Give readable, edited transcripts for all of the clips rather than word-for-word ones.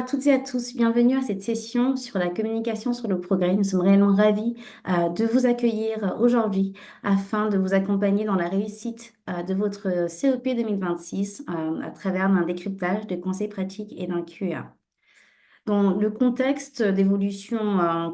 toutes et à tous, bienvenue à cette session sur la communication sur le progrès. Nous sommes réellement ravis de vous accueillir aujourd'hui afin de vous accompagner dans la réussite de votre CEP 2026 à travers un décryptage de conseils pratiques et d'un QA. Dans le contexte d'évolution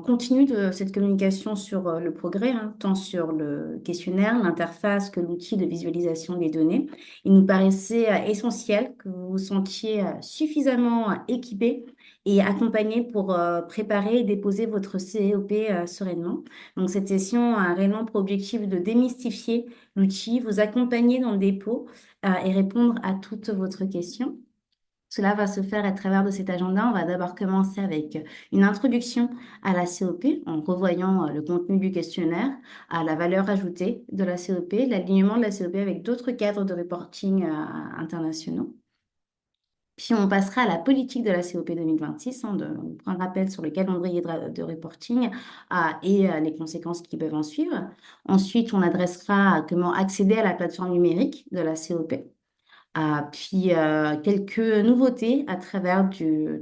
continue de cette communication sur le progrès, tant sur le questionnaire, l'interface que l'outil de visualisation des données, il nous paraissait essentiel que vous vous sentiez suffisamment équipé et accompagné pour préparer et déposer votre CEP sereinement. Donc, cette session a réellement pour objectif de démystifier l'outil, vous accompagner dans le dépôt et répondre à toutes votre questions. Cela va se faire à travers de cet agenda. On va d'abord commencer avec une introduction à la COP en revoyant le contenu du questionnaire, à la valeur ajoutée de la COP, l'alignement de la COP avec d'autres cadres de reporting internationaux. Puis on passera à la politique de la COP 2026, on prend un rappel sur le calendrier de reporting et les conséquences qui peuvent en suivre. Ensuite, on adressera à comment accéder à la plateforme numérique de la COP. Puis quelques nouveautés à travers du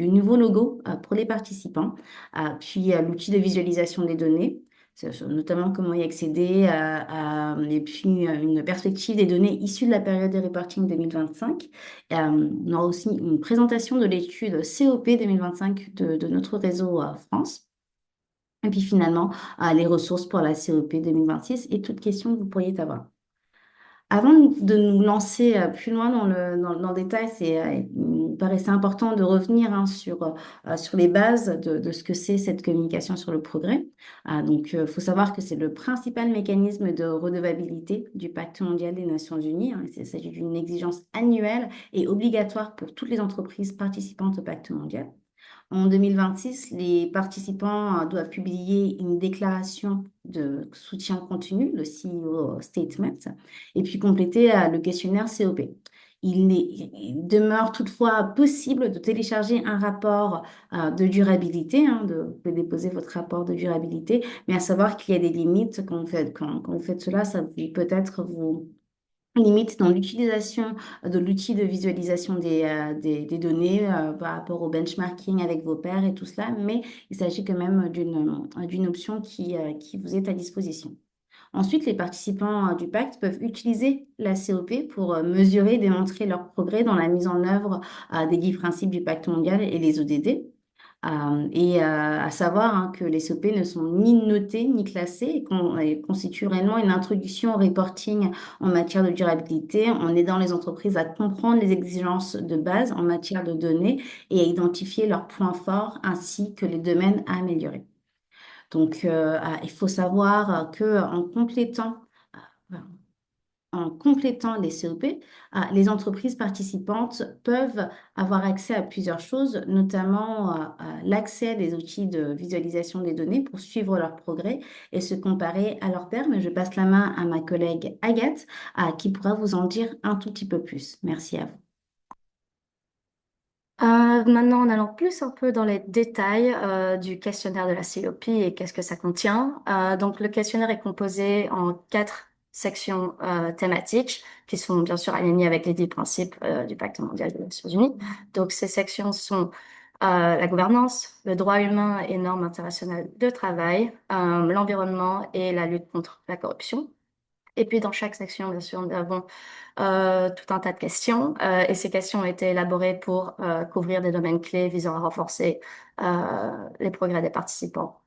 nouveau logo pour les participants. Puis l'outil de visualisation des données, notamment comment y accéder, et puis une perspective des données issues de la période de reporting 2025. On aura aussi une présentation de l'étude COP 2025 de notre réseau France. Et puis finalement, les ressources pour la COP 2026 et toutes questions que vous pourriez avoir. Avant de nous lancer plus loin dans le détail, il me paraissait important de revenir sur les bases de ce que c'est cette communication sur le progrès. Donc, il faut savoir que c'est le principal mécanisme de redevabilité du Pacte mondial des Nations Unies. Il s'agit d'une exigence annuelle et obligatoire pour toutes les entreprises participantes au Pacte mondial. En 2026, les participants doivent publier une déclaration de soutien continu, le CEO Statement, et puis compléter le questionnaire COP. Il demeure toutefois possible de télécharger un rapport de durabilité, vous pouvez déposer votre rapport de durabilité, mais à savoir qu'il y a des limites quand vous faites cela, ça peut-être vous limite dans l'utilisation de l'outil de visualisation des données par rapport au benchmarking avec vos pairs et tout cela, mais il s'agit quand même d'une option qui vous est à disposition. Ensuite, les participants du pacte peuvent utiliser la COP pour mesurer et démontrer leur progrès dans la mise en œuvre des 10 principes du pacte mondial et les ODD. À savoir que les COP ne sont ni notés ni classés et constituent réellement une introduction au reporting en matière de durabilité en aidant les entreprises à comprendre les exigences de base en matière de données et à identifier leurs points forts ainsi que les domaines à améliorer. Donc, il faut savoir que en complétant les COP, les entreprises participantes peuvent avoir accès à plusieurs choses, notamment l'accès à des outils de visualisation des données pour suivre leur progrès et se comparer à leurs pairs. Mais je passe la main à ma collègue Agathe, qui pourra vous en dire un tout petit peu plus. Merci à vous. Maintenant, en allant plus un peu dans les détails du questionnaire de la COP et qu'est-ce que ça contient. Donc, le questionnaire est composé en 4 sections thématiques qui sont bien sûr alignées avec les 10 principes du Pacte mondial des Nations Unies. Donc, ces sections sont la gouvernance, le droit humain et normes internationales de travail, l'environnement et la lutte contre la corruption. Et puis dans chaque section, bien sûr, nous avons tout un tas de questions et ces questions ont été élaborées pour couvrir des domaines clés visant à renforcer les progrès des participants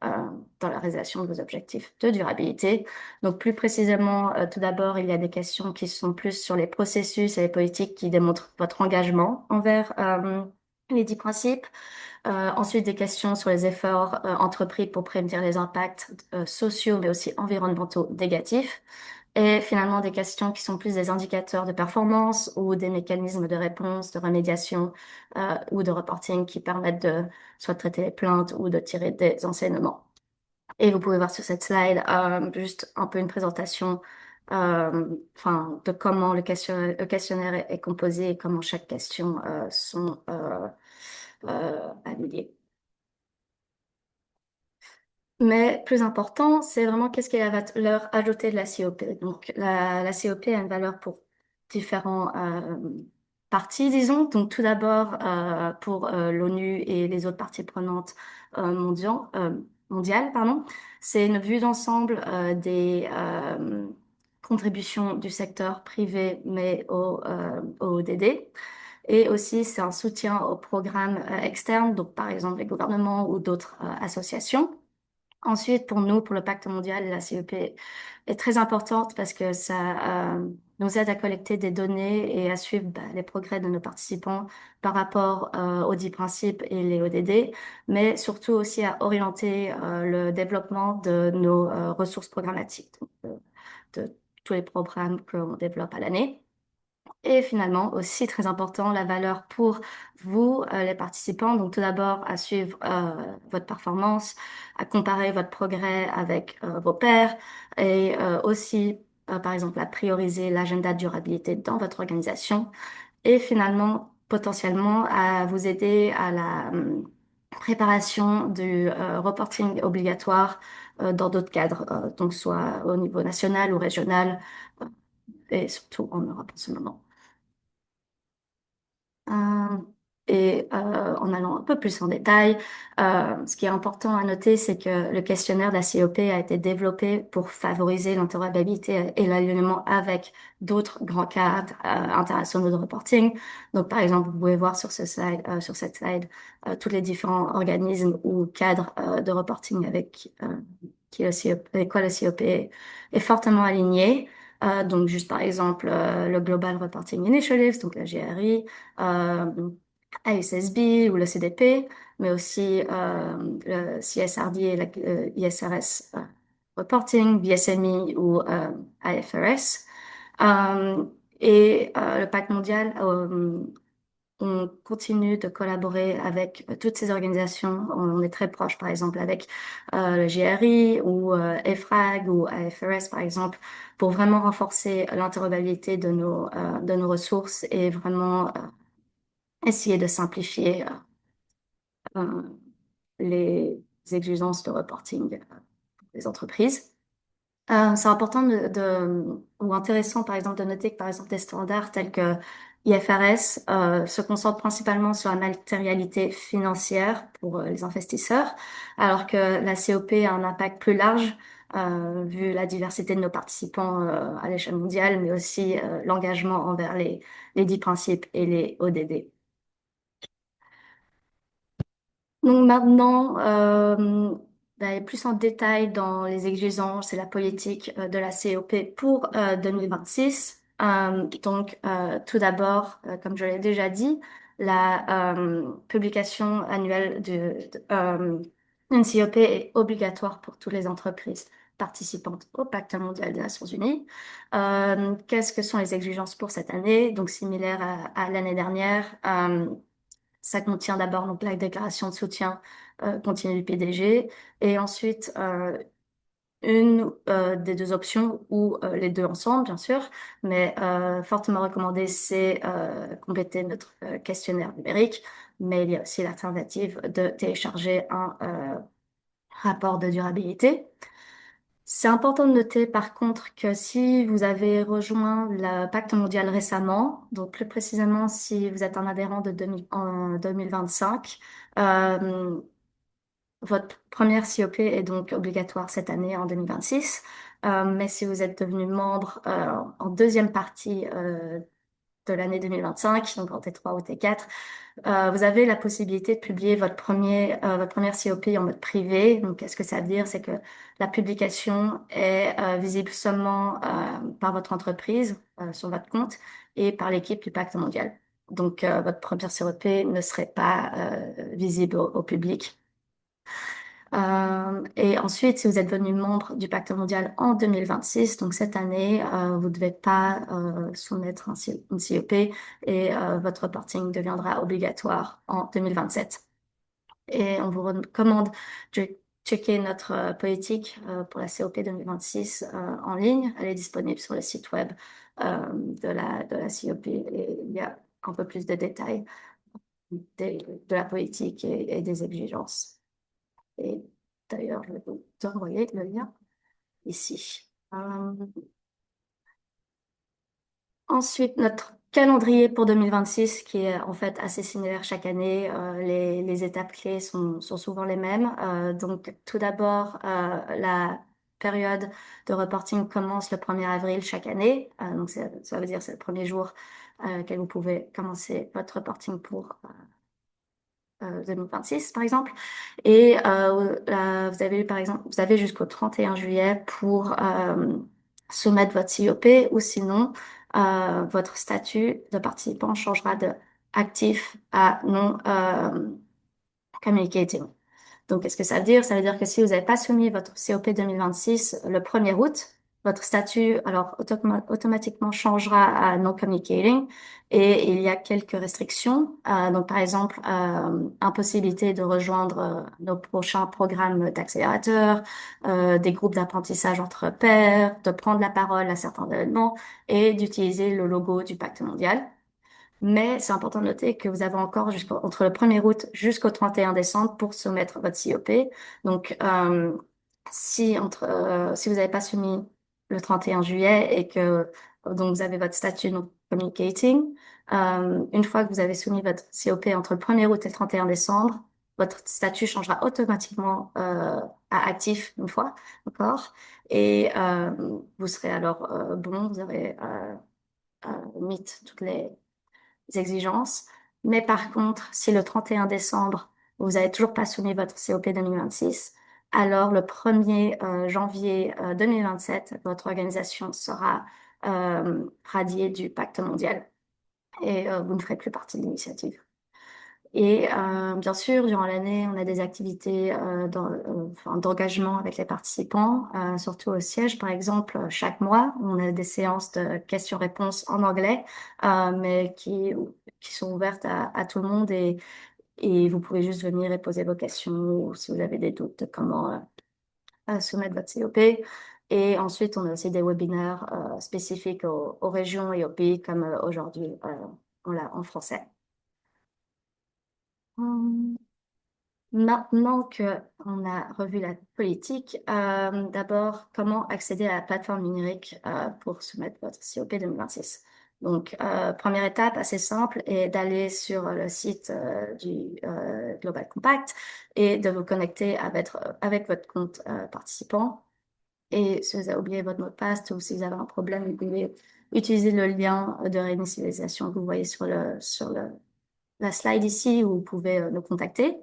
dans la réalisation de vos objectifs de durabilité. Donc plus précisément, tout d'abord, il y a des questions qui sont plus sur les processus et les politiques qui démontrent votre engagement envers les 10 principes. Ensuite, des questions sur les efforts entrepris pour prévenir les impacts sociaux mais aussi environnementaux négatifs. Et finalement, des questions qui sont plus des indicateurs de performance ou des mécanismes de réponse, de remédiation ou de reporting qui permettent de soit de traiter les plaintes ou de tirer des enseignements. Et vous pouvez voir sur cette slide juste un peu une présentation de comment le questionnaire est composé et comment chaque question sont alignées. Mais plus important, c'est vraiment qu'est-ce qu'est la valeur ajoutée de la COP. Donc, la COP a une valeur pour différents parties, disons. Donc, tout d'abord, pour l'ONU et les autres parties prenantes mondiales, pardon, c'est une vue d'ensemble des contributions du secteur privé, mais au ODD. Et aussi, c'est un soutien aux programmes externes, donc par exemple les gouvernements ou d'autres associations. Ensuite, pour nous, pour le Pacte mondial, la CEP est très importante parce que ça nous aide à collecter des données et à suivre les progrès de nos participants par rapport aux 10 principes et les ODD, mais surtout aussi à orienter le développement de nos ressources programmatiques, donc, de tous les programmes qu'on développe à l'année. Et finalement, aussi très important, la valeur pour vous, les participants. Donc, tout d'abord, à suivre votre performance, à comparer votre progrès avec vos pairs et aussi, par exemple, à prioriser l'agenda de durabilité dans votre organisation et finalement, potentiellement, à vous aider à la préparation du reporting obligatoire dans d'autres cadres, donc soit au niveau national ou régional euh, et surtout en Europe en ce moment. Euh, en allant un peu plus en détail, ce qui est important à noter, c'est que le questionnaire de la COP a été développé pour favoriser l'interopérabilité et l'alignement avec d'autres grands cadres internationaux de reporting. Donc, par exemple, vous pouvez voir sur cette slide, tous les différents organismes ou cadres de reporting avec qui le COP, avec quoi le COP est fortement aligné. Donc, juste par exemple, le Global Reporting Initiative, donc la GRI, ASSB ou le CDP, mais aussi le CSRD et la ISRS Reporting, BSMI ou IFRS. Euh, le pacte mondial, on continue de collaborer avec toutes ces organisations. On est très proche, par exemple, avec le GRI ou EFRAG ou AFRS, par exemple, pour vraiment renforcer l'interopérabilité de nos ressources et vraiment essayer de simplifier euh, les exigences de reporting des entreprises. C'est important ou intéressant, par exemple, de noter que, par exemple, des standards tels que IFRS se concentrent principalement sur la matérialité financière pour les investisseurs, alors que la COP a un impact plus large, vu la diversité de nos participants à l'échelle mondiale, mais aussi l'engagement envers les 10 principes et les ODD. Donc maintenant, plus en détail dans les exigences et la politique de la COP pour 2026. Tout d'abord, comme je l'ai déjà dit, la publication annuelle d'une COP est obligatoire pour toutes les entreprises participantes au Pacte mondial des Nations Unies. Qu'est-ce que sont les exigences pour cette année? Donc similaire à l'année dernière. Ça contient d'abord donc la déclaration de soutien continu du PDG et ensuite une des deux options ou les deux ensemble, bien sûr, mais fortement recommandé, c'est compléter notre questionnaire numérique, mais il y a aussi l'alternative de télécharger un rapport de durabilité. C'est important de noter par contre que si vous avez rejoint le pacte mondial récemment, donc plus précisément si vous êtes un adhérent en 2025, euh, votre première COP est donc obligatoire cette année en 2026. Mais si vous êtes devenu membre en deuxième partie de l'année 2025, donc en T3 ou T4, vous avez la possibilité de publier votre première COP en mode privé. Donc, qu'est-ce que ça veut dire? C'est que la publication est visible seulement par votre entreprise sur votre compte et par l'équipe du Pacte mondial. Donc, votre première COP ne serait pas visible au public. Et ensuite, si vous êtes devenu membre du Pacte mondial en 2026, donc cette année, vous ne devez pas soumettre une COP et votre reporting deviendra obligatoire en 2027. Et on vous recommande de checker notre politique pour la COP 2026 en ligne. Elle est disponible sur le site web de la COP et il y a un peu plus de détails de la politique et des exigences. Et d'ailleurs, je vais vous envoyer le lien ici. Ensuite, notre calendrier pour 2026 qui est en fait assez similaire chaque année. Les étapes clés sont souvent les mêmes. Donc tout d'abord, la période de reporting commence le 1er avril chaque année. Donc ça veut dire c'est le premier jour que vous pouvez commencer votre reporting pour 2026 par exemple. Et vous avez par exemple, vous avez jusqu'au 31 juillet pour soumettre votre COP ou sinon votre statut de participant changera de actif à non communicating. Donc, qu'est-ce que ça veut dire? Ça veut dire que si vous n'avez pas soumis votre COP 2026 le 1er août, votre statut, alors, automatiquement changera à non communicating et il y a quelques restrictions. Donc, par exemple, impossibilité de rejoindre nos prochains programmes d'accélérateur, des groupes d'apprentissage entre pairs, de prendre la parole à certains événements et d'utiliser le logo du Pacte mondial. Mais c'est important de noter que vous avez encore entre le 1er août jusqu'au 31 décembre pour soumettre votre COP. Donc, si vous n'avez pas soumis le 31 juillet et que donc vous avez votre statut non communicating, une fois que vous avez soumis votre COP entre le 1er août et le 31 décembre, votre statut changera automatiquement à actif une fois, d'accord? Et vous serez alors bon, vous aurez mis toutes les exigences. Mais par contre, si le 31 décembre, vous n'avez toujours pas soumis votre COP 2026, alors le 1er janvier 2027, votre organisation sera radiée du pacte mondial et vous ne ferez plus partie de l'initiative. Et bien sûr, durant l'année, on a des activités enfin, d'engagement avec les participants, surtout au siège, par exemple, chaque mois, on a des séances de questions-réponses en anglais, mais qui sont ouvertes à tout le monde et vous pouvez juste venir et poser vos questions ou si vous avez des doutes de comment soumettre votre COP. Et ensuite, on a aussi des webinaires spécifiques aux régions et aux pays, comme aujourd'hui, on l'a en français. Hum. Maintenant que on a revu la politique, d'abord, comment accéder à la plateforme numérique pour soumettre votre COP 2026? Donc, première étape assez simple est d'aller sur le site du Global Compact et de vous connecter avec votre compte participant. Et si vous avez oublié votre mot de passe ou si vous avez un problème, vous pouvez utiliser le lien de réinitialisation que vous voyez la slide ici où vous pouvez nous contacter.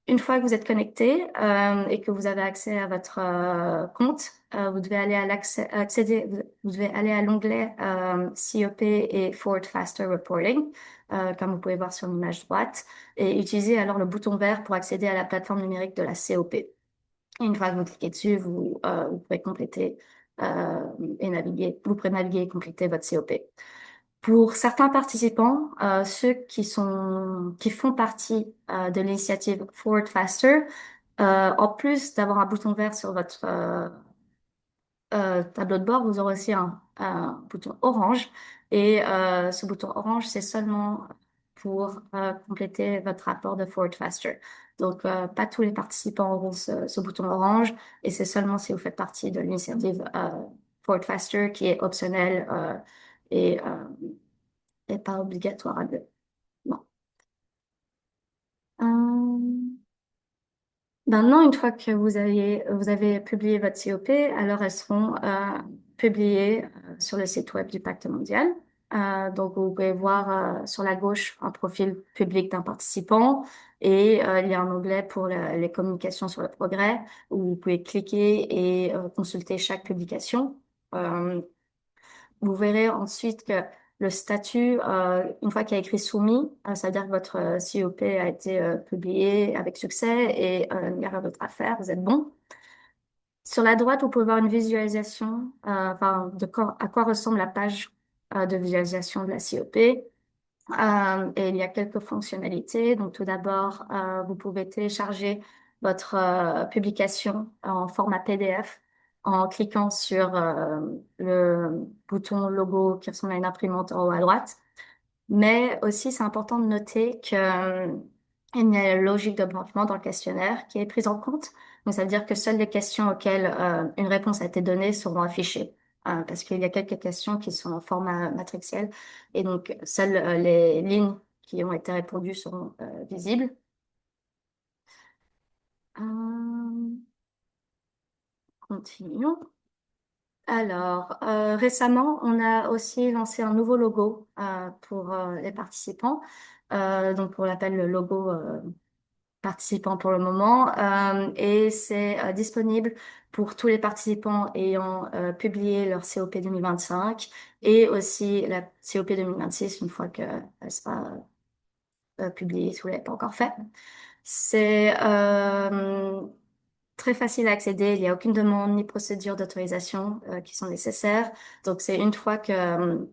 Une fois que vous êtes connecté et que vous avez accès à votre compte, vous devez aller vous devez aller à l'onglet COP et Forward Faster Reporting, comme vous pouvez voir sur l'image droite, et utiliser alors le bouton vert pour accéder à la plateforme numérique de la COP. Et une fois que vous cliquez dessus, vous pouvez compléter et naviguer, vous pouvez naviguer et compléter votre COP. Pour certains participants, ceux qui font partie de l'initiative Forward Faster, en plus d'avoir un bouton vert sur votre tableau de bord, vous aurez aussi un bouton orange. Et ce bouton orange, c'est seulement pour compléter votre rapport de Forward Faster. Donc, pas tous les participants auront ce bouton orange et c'est seulement si vous faites partie de l'initiative Forward Faster qui est optionnelle et et pas obligatoire à deux. Non. Maintenant, une fois que vous avez publié votre COP, alors elles seront publiées sur le site web du Pacte mondial. Donc, vous pouvez voir sur la gauche un profil public d'un participant et il y a un onglet pour les communications sur le progrès où vous pouvez cliquer et consulter chaque publication. Euh, Vous verrez ensuite que le statut, une fois qu'il y a écrit soumis, ça veut dire que votre COP a été publié avec succès et il n'y a rien d'autre à faire, vous êtes bon. Sur la droite, vous pouvez voir une visualisation, enfin, à quoi ressemble la page de visualisation de la COP. Et il y a quelques fonctionnalités. Donc, tout d'abord, vous pouvez télécharger votre publication en format PDF en cliquant sur le bouton logo qui ressemble à une imprimante en haut à droite. Mais aussi, c'est important de noter que, il y a une logique de branchement dans le questionnaire qui est prise en compte. Donc, ça veut dire que seules les questions auxquelles une réponse a été donnée seront affichées. parce qu'il y a quelques questions qui sont en format matriciel et donc seules les lignes qui ont été répondues seront visibles. Continuons. Alors, récemment, on a aussi lancé un nouveau logo pour les participants. Donc, on l'appelle le logo participant pour le moment. Et c'est disponible pour tous les participants ayant publié leur COP 2025 et aussi la COP 2026 une fois qu'elle sera publiée si vous ne l'avez pas encore fait. C'est très facile à accéder. Il n'y a aucune demande ni procédure d'autorisation qui sont nécessaires. Donc, c'est une fois que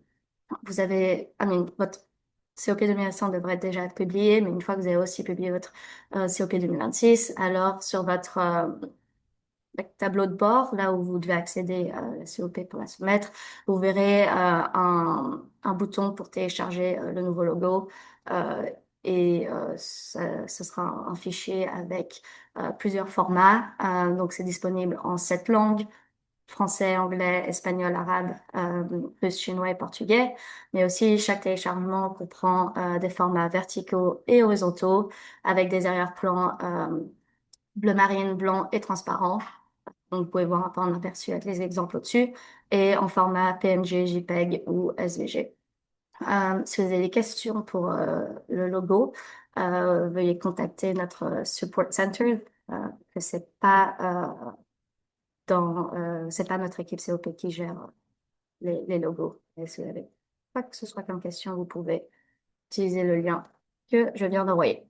vous avez, votre COP 2025 devrait déjà être publié, mais une fois que vous avez aussi publié votre COP 2026, alors sur votre tableau de bord, là où vous devez accéder à la COP pour la soumettre, vous verrez un bouton pour télécharger le nouveau logo et ce sera un fichier avec plusieurs formats. Donc, c'est disponible en 7 langues, français, anglais, espagnol, arabe, russe, chinois et portugais. Mais aussi, chaque téléchargement comprend des formats verticaux et horizontaux avec des arrière-plans bleu marine, blanc et transparent. Donc, vous pouvez voir un peu en aperçu avec les exemples au-dessus et en format PNG, JPEG ou SVG. Si vous avez des questions pour le logo, veuillez contacter notre support center, que c'est pas notre équipe COP qui gère les logos. Et si vous avez quoi que ce soit comme question, vous pouvez utiliser le lien que je viens d'envoyer.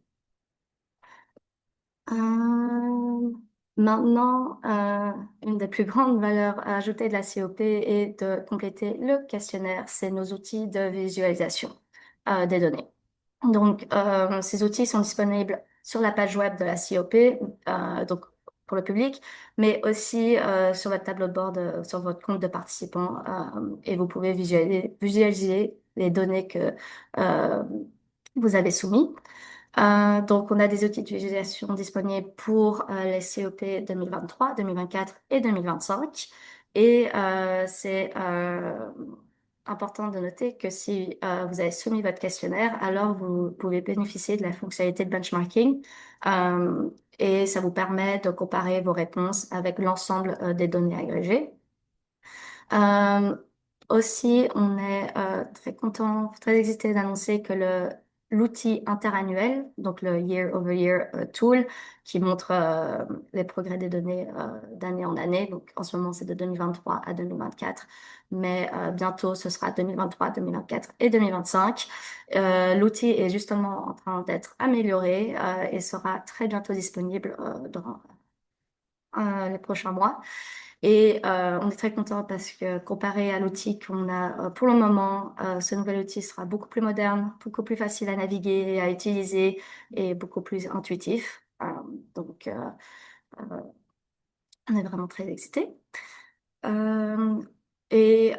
Euh, Maintenant, une des plus grandes valeurs ajoutées de la COP est de compléter le questionnaire. C'est nos outils de visualisation des données. Donc, ces outils sont disponibles sur la page web de la COP, donc pour le public, mais aussi sur votre tableau de bord, sur votre compte de participant, et vous pouvez visualiser les données que euh, vous avez soumis. Donc, on a des outils d'utilisation disponibles pour les COP 2023, 2024 et 2025. Et c'est important de noter que si vous avez soumis votre questionnaire, alors vous pouvez bénéficier de la fonctionnalité de benchmarking. Euh, et ça vous permet de comparer vos réponses avec l'ensemble des données agrégées. Euh, Aussi, on est très content, très excité d'annoncer que l'outil interannuel, donc le Year over Year Tool, qui montre les progrès des données d'année en année, donc en ce moment c'est de 2023 à 2024, mais bientôt ce sera 2023, 2024 et 2025. L'outil est justement en train d'être amélioré et sera très bientôt disponible dans les prochains mois. Et on est très content parce que comparé à l'outil qu'on a pour le moment, ce nouvel outil sera beaucoup plus moderne, beaucoup plus facile à naviguer, à utiliser et beaucoup plus intuitif. Donc, on est vraiment très excités. Euh, et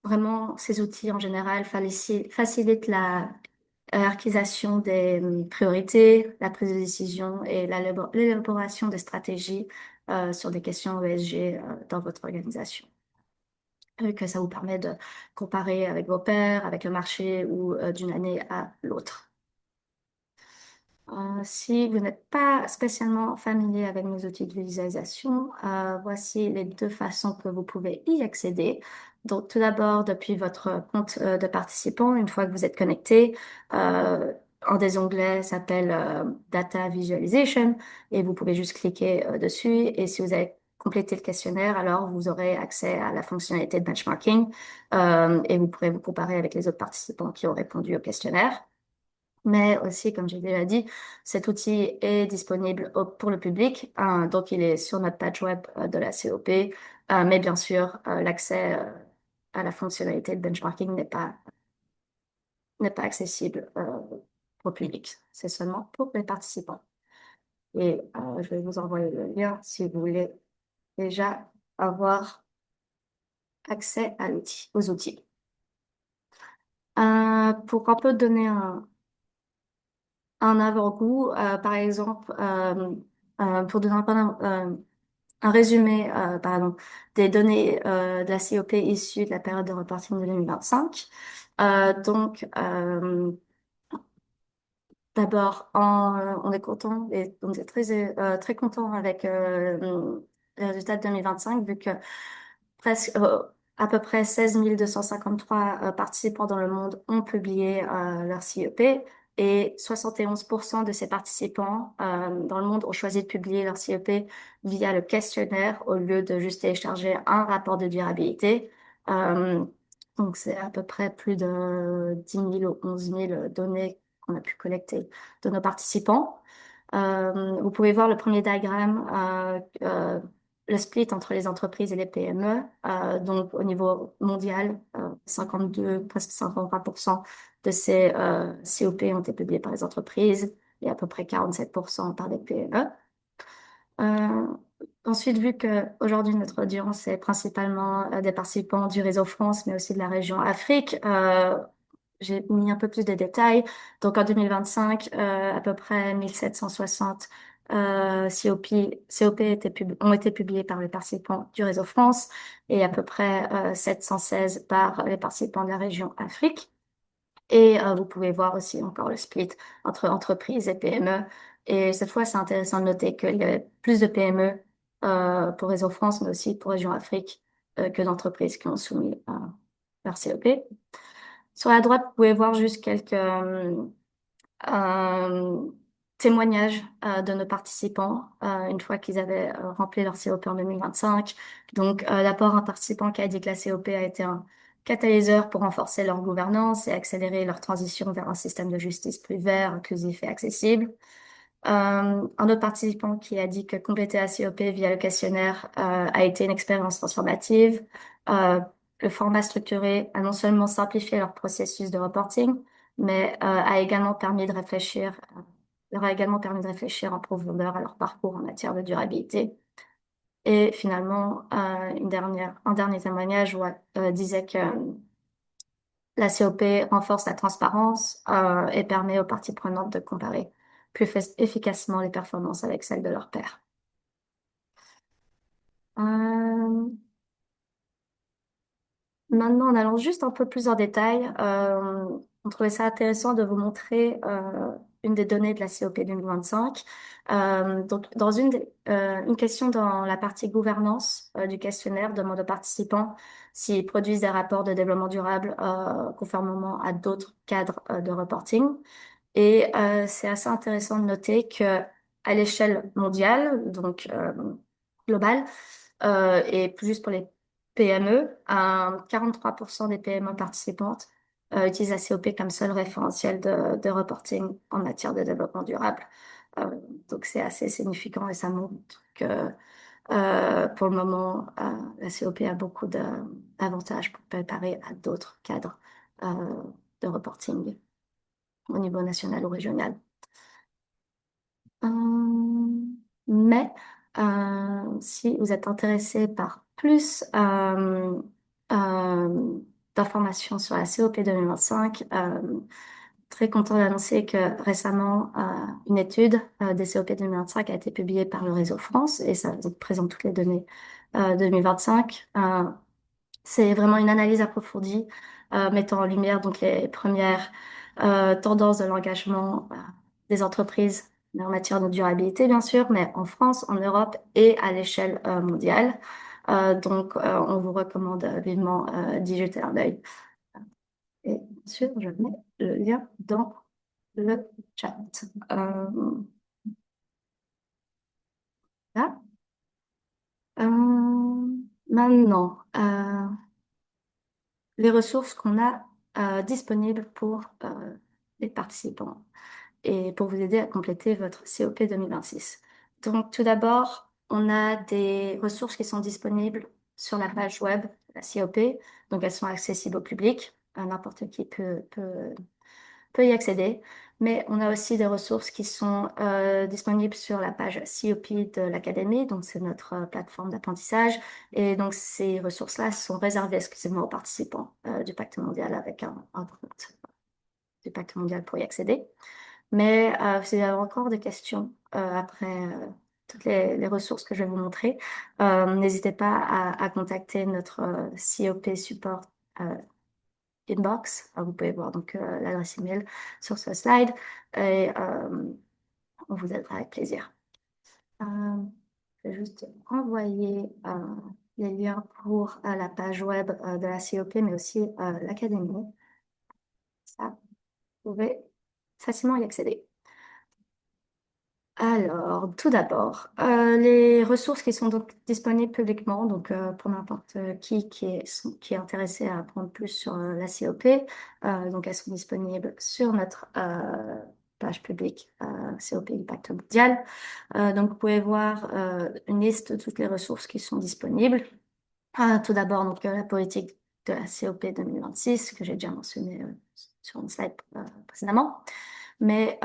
vraiment, ces outils en général facilitent la hiérarchisation des priorités, la prise de décision et l'élaboration des stratégies sur des questions ESG dans votre organisation. Que ça vous permet de comparer avec vos pairs, avec le marché ou d'une année à l'autre. Si vous n'êtes pas spécialement familier avec nos outils de visualisation, voici les 2 façons que vous pouvez y accéder. Donc, tout d'abord, depuis votre compte de participant, une fois que vous êtes connecté, un des onglets s'appelle Data Visualization et vous pouvez juste cliquer dessus. Et si vous avez complété le questionnaire, alors vous aurez accès à la fonctionnalité de benchmarking et vous pourrez vous comparer avec les autres participants qui ont répondu au questionnaire. Mais aussi, comme j'ai déjà dit, cet outil est disponible pour le public. Donc, il est sur notre page web de la COP. Mais bien sûr, l'accès à la fonctionnalité de benchmarking n'est pas accessible au public. C'est seulement pour les participants. Et je vais vous envoyer le lien si vous voulez déjà avoir accès à aux outils. Pour un peu donner un avant-goût, par exemple, pour donner un peu un résumé, pardon, des données de la COP issues de la période de reporting de 2025. Donc, d'abord, on est content et on est très content avec les résultats de 2025 vu que presque à peu près 16 253 participants dans le monde ont publié leur CEP et 71% de ces participants dans le monde ont choisi de publier leur CEP via le questionnaire au lieu de juste télécharger un rapport de durabilité. Euh, donc c'est à peu près plus de 10 000 ou 11 000 données qu'on a pu collecter de nos participants. Vous pouvez voir le premier diagramme, le split entre les entreprises et les PME. Donc, au niveau mondial, 52, presque 53% de ces COP ont été publiés par les entreprises et à peu près 47% par les PME. Euh, Ensuite, vu que aujourd'hui notre audience est principalement des participants du réseau France, mais aussi de la région Afrique, j'ai mis un peu plus de détails. Donc en 2025, à peu près 1760 COP ont été publiés par les participants du réseau France et à peu près 716 par les participants de la région Afrique. Et vous pouvez voir aussi encore le split entre entreprises et PME. Et cette fois, c'est intéressant de noter qu'il y avait plus de PME pour Réseau France, mais aussi pour Région Afrique, que d'entreprises qui ont soumis leur COP. Sur la droite, vous pouvez voir juste quelques euh, témoignages de nos participants une fois qu'ils avaient rempli leur COP en 2025. Donc, d'abord, un participant qui a dit que la COP a été un catalyseur pour renforcer leur gouvernance et accélérer leur transition vers un système de justice plus vert, inclusif et accessible. Un autre participant qui a dit que compléter la COP via le questionnaire a été une expérience transformative. Euh, le format structuré a non seulement simplifié leur processus de reporting, mais a également permis de réfléchir, leur a également permis de réfléchir en profondeur à leur parcours en matière de durabilité. Et finalement, un dernier témoignage disait que la COP renforce la transparence et permet aux parties prenantes de comparer efficacement les performances avec celles de leurs pairs. Euh, Maintenant, en allant juste un peu plus en détail, on trouvait ça intéressant de vous montrer une des données de la COP 2025. Donc, une question dans la partie gouvernance du questionnaire demande aux participants s'ils produisent des rapports de développement durable conformément à d'autres cadres de reporting. Et c'est assez intéressant de noter que à l'échelle mondiale, donc globale, et plus juste pour les PME, 43% des PME participantes utilisent la COP comme seul référentiel de reporting en matière de développement durable. Euh, donc c'est assez significant et ça montre que pour le moment, la COP a beaucoup d'avantages pour préparer à d'autres cadres euh, de reporting au niveau national ou régional. Mais si vous êtes intéressé par plus euh, d'informations sur la COP 2025, très content d'annoncer que récemment, une étude des COP 2025 a été publiée par le Réseau France et ça donc, présente toutes les données 2025. C'est vraiment une analyse approfondie mettant en lumière donc les premières tendances de l'engagement des entreprises en matière de durabilité, bien sûr, mais en France, en Europe et à l'échelle mondiale. Donc, on vous recommande vivement d'y jeter un œil. Et bien sûr, je mets le lien dans le chat. Euh, là. Maintenant, les ressources qu'on a disponibles pour les participants et pour vous aider à compléter votre COP 2026. Donc, tout d'abord, on a des ressources qui sont disponibles sur la page web de la COP. Donc, elles sont accessibles au public. N'importe qui peut y accéder. Mais on a aussi des ressources qui sont disponibles sur la page COP de l'Académie. Donc, c'est notre plateforme d'apprentissage. Et donc, ces ressources-là sont réservées exclusivement aux participants du Pacte mondial avec un compte du Pacte mondial pour y accéder. Mais si vous avez encore des questions après les ressources que je vais vous montrer. N'hésitez pas à contacter notre COP support euh, inbox. Vous pouvez voir donc l'adresse email sur ce slide et on vous aidera avec plaisir. Euh, je vais juste envoyer les liens pour la page web de la COP, mais aussi l'académie. Ça, vous pouvez facilement y accéder. Alors, tout d'abord, les ressources qui sont donc disponibles publiquement, donc pour n'importe qui est intéressé à apprendre plus sur la COP, donc elles sont disponibles sur notre page publique COP Impact Mondial. Donc, vous pouvez voir une liste de toutes les ressources qui sont disponibles. Tout d'abord, donc la politique de la COP 2026 que j'ai déjà mentionné sur une slide précédemment. Mais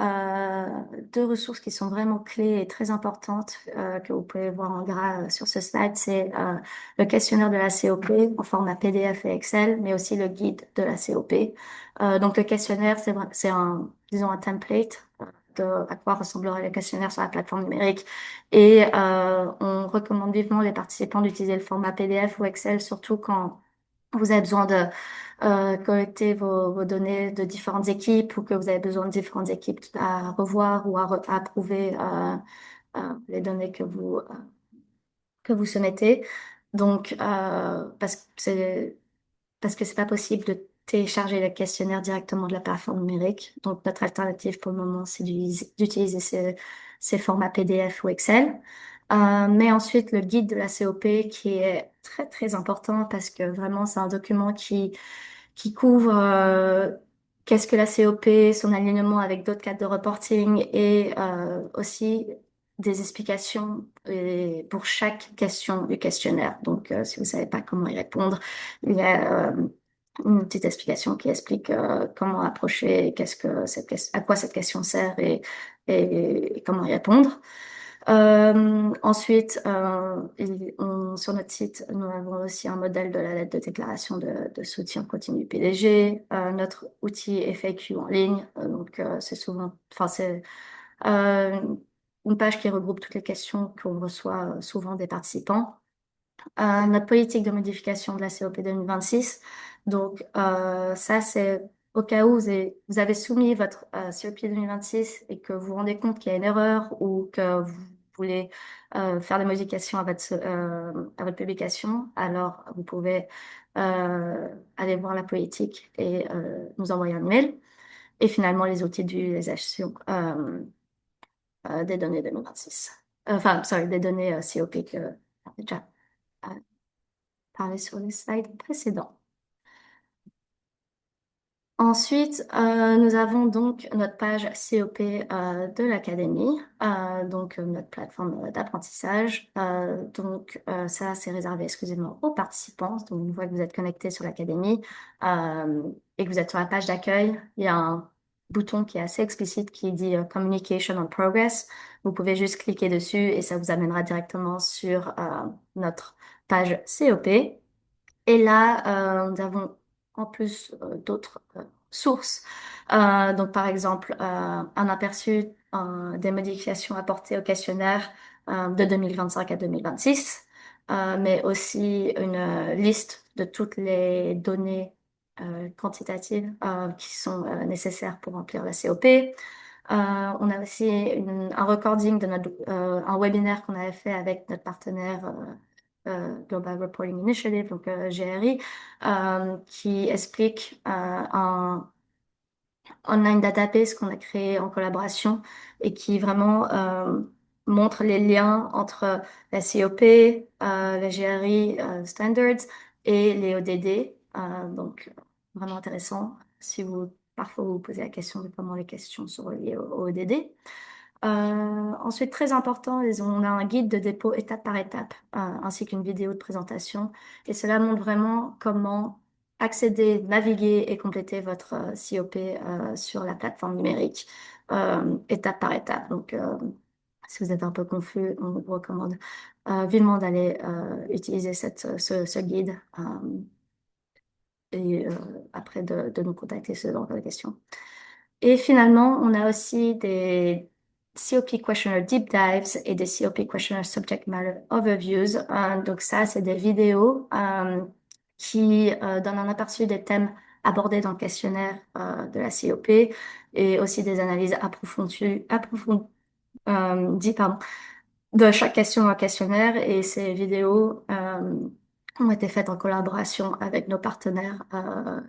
deux ressources qui sont vraiment clés et très importantes que vous pouvez voir en gras sur ce slide, c'est le questionnaire de la COP en format PDF et Excel, mais aussi le guide de la COP. Donc le questionnaire, c'est un, disons, un template de à quoi ressemblerait le questionnaire sur la plateforme numérique. Et on recommande vivement les participants d'utiliser le format PDF ou Excel, surtout quand vous avez besoin de collecter vos données de différentes équipes ou que vous avez besoin de différentes équipes à revoir ou à approuver les données que vous soumettez. Donc, parce que c'est pas possible de télécharger le questionnaire directement de la plateforme numérique. Donc, notre alternative pour le moment, c'est d'utiliser ces formats PDF ou Excel. Mais ensuite, le guide de la COP qui est très, très important parce que vraiment, c'est un document qui couvre qu'est-ce que la COP, son alignement avec d'autres cadres de reporting et aussi des explications pour chaque question du questionnaire. Donc, si vous savez pas comment y répondre, il y a une petite explication qui explique comment approcher, à quoi cette question sert et comment y répondre. Ensuite, sur notre site, nous avons aussi un modèle de la lettre de déclaration de soutien continu du PDG, notre outil FAQ en ligne. C'est souvent, enfin, c'est euh, une page qui regroupe toutes les questions qu'on reçoit souvent des participants. Notre politique de modification de la COP 2026. Donc, ça, c'est au cas où vous avez soumis votre COP 2026 et que vous vous rendez compte qu'il y a une erreur ou que vous voulez faire des modifications à votre publication, alors vous pouvez aller voir la politique et nous envoyer un email. Et finalement, les outils d'utilisation des données 2026. Enfin, sorry, des données COP que déjà parlé sur les slides précédents. Ensuite, nous avons donc notre page COP de l'Académie, notre plateforme d'apprentissage. Ça, c'est réservé exclusivement aux participants. Donc, une fois que vous êtes connecté sur l'Académie et que vous êtes sur la page d'accueil, il y a un bouton qui est assez explicite qui dit Communication on Progress. Vous pouvez juste cliquer dessus et ça vous amènera directement sur notre page COP. Et là, nous avons en plus d'autres sources. Donc, par exemple, un aperçu des modifications apportées au questionnaire de 2025 à 2026, mais aussi une liste de toutes les données quantitatives qui sont nécessaires pour remplir la COP. On a aussi un recording de un webinaire qu'on avait fait avec notre partenaire Global Reporting Initiative, donc GRI, qui explique un online database qu'on a créé en collaboration et qui vraiment montre les liens entre la COP, la GRI Standards et les ODD. Vraiment intéressant si vous parfois vous vous posez la question de comment les questions sont reliées au ODD. Ensuite, très important, on a un guide de dépôt étape par étape, ainsi qu'une vidéo de présentation. Et cela montre vraiment comment accéder, naviguer et compléter votre COP sur la plateforme numérique, étape par étape. Donc, si vous êtes un peu confus, on vous recommande vivement d'aller utiliser ce guide et après de nous contacter si vous avez encore des questions. Et finalement, on a aussi COP Questionnaire Deep Dives et des COP Questionnaire Subject Matter Overviews. Donc ça, c'est des vidéos qui donnent un aperçu des thèmes abordés dans le questionnaire de la COP et aussi des analyses approfondies, pardon, de chaque question dans le questionnaire. Et ces vidéos ont été faites en collaboration avec nos partenaires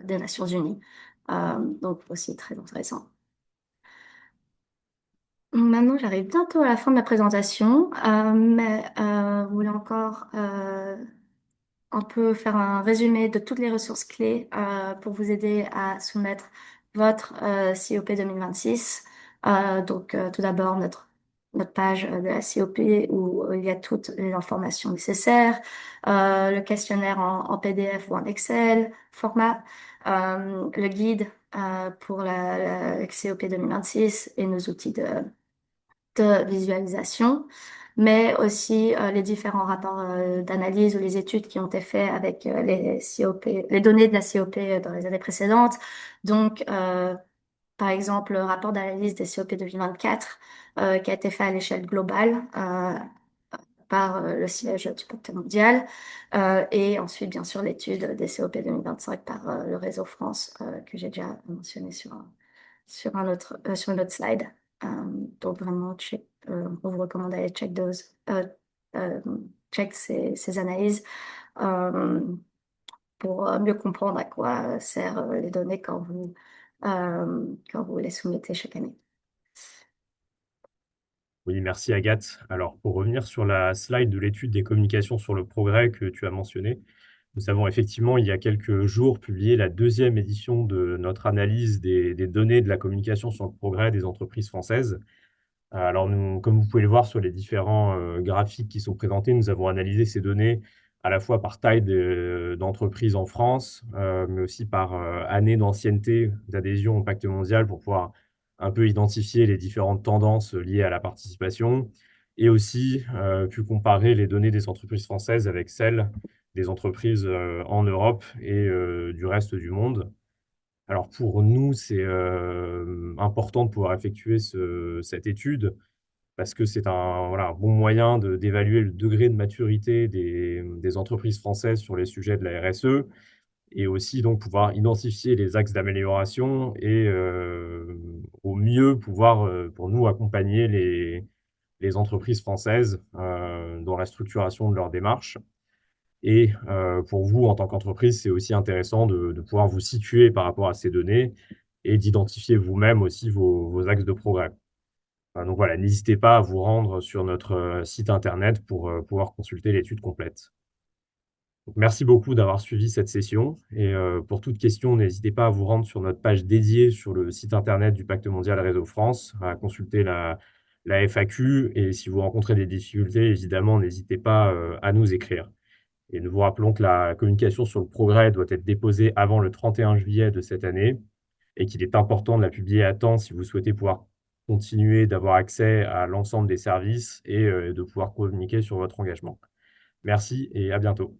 des Nations Unies. Donc aussi très intéressant. Maintenant, j'arrive bientôt à la fin de ma présentation, mais vous voulez encore on peut faire un résumé de toutes les ressources clés pour vous aider à soumettre votre COP 2026. Tout d'abord, notre page de la COP où il y a toutes les informations nécessaires, le questionnaire en PDF ou en Excel, format, le guide pour la COP 2026 et nos outils de visualisation, mais aussi les différents rapports d'analyse ou les études qui ont été faits avec les COP, les données de la COP dans les années précédentes. Donc, par exemple, le rapport d'analyse des COP 2024 qui a été fait à l'échelle globale par le siège du Pacte mondial, et ensuite, bien sûr, l'étude des COP 2025 par le Réseau France que j'ai déjà mentionné sur une autre slide. Euh, donc vraiment, on vous recommande d'aller euh, check ces analyses euh, pour mieux comprendre à quoi servent les données quand vous les soumettez chaque année. Oui, merci Agathe. Alors, pour revenir sur la slide de l'étude des communications sur le progrès que tu as mentionné, nous avons effectivement, il y a quelques jours, publié la deuxième édition de notre analyse des données de la communication sur le progrès des entreprises françaises. Alors, nous, comme vous pouvez le voir sur les différents graphiques qui sont présentés, nous avons analysé ces données à la fois par taille d'entreprise en France, mais aussi par année d'ancienneté d'adhésion au Pacte mondial pour pouvoir un peu identifier les différentes tendances liées à la participation et aussi pu comparer les données des entreprises françaises avec celles des entreprises en Europe et du reste du monde. Alors pour nous, c'est important de pouvoir effectuer cette étude parce que c'est voilà, un bon moyen d'évaluer le degré de maturité des entreprises françaises sur les sujets de la RSE et aussi donc pouvoir identifier les axes d'amélioration et au mieux pouvoir, pour nous, accompagner les entreprises françaises dans la structuration de leur démarche. Et pour vous, en tant qu'entreprise, c'est aussi intéressant de pouvoir vous situer par rapport à ces données et d'identifier vous-même aussi vos axes de progrès. Donc voilà, n'hésitez pas à vous rendre sur notre site internet pour pouvoir consulter l'étude complète. Donc, merci beaucoup d'avoir suivi cette session et pour toute question, n'hésitez pas à vous rendre sur notre page dédiée sur le site internet du Pacte mondial Réseau France, à consulter la FAQ et si vous rencontrez des difficultés, évidemment, n'hésitez pas à nous écrire. Et nous vous rappelons que la communication sur le progrès doit être déposée avant le 31 juillet de cette année et qu'il est important de la publier à temps si vous souhaitez pouvoir continuer d'avoir accès à l'ensemble des services et de pouvoir communiquer sur votre engagement. Merci et à bientôt.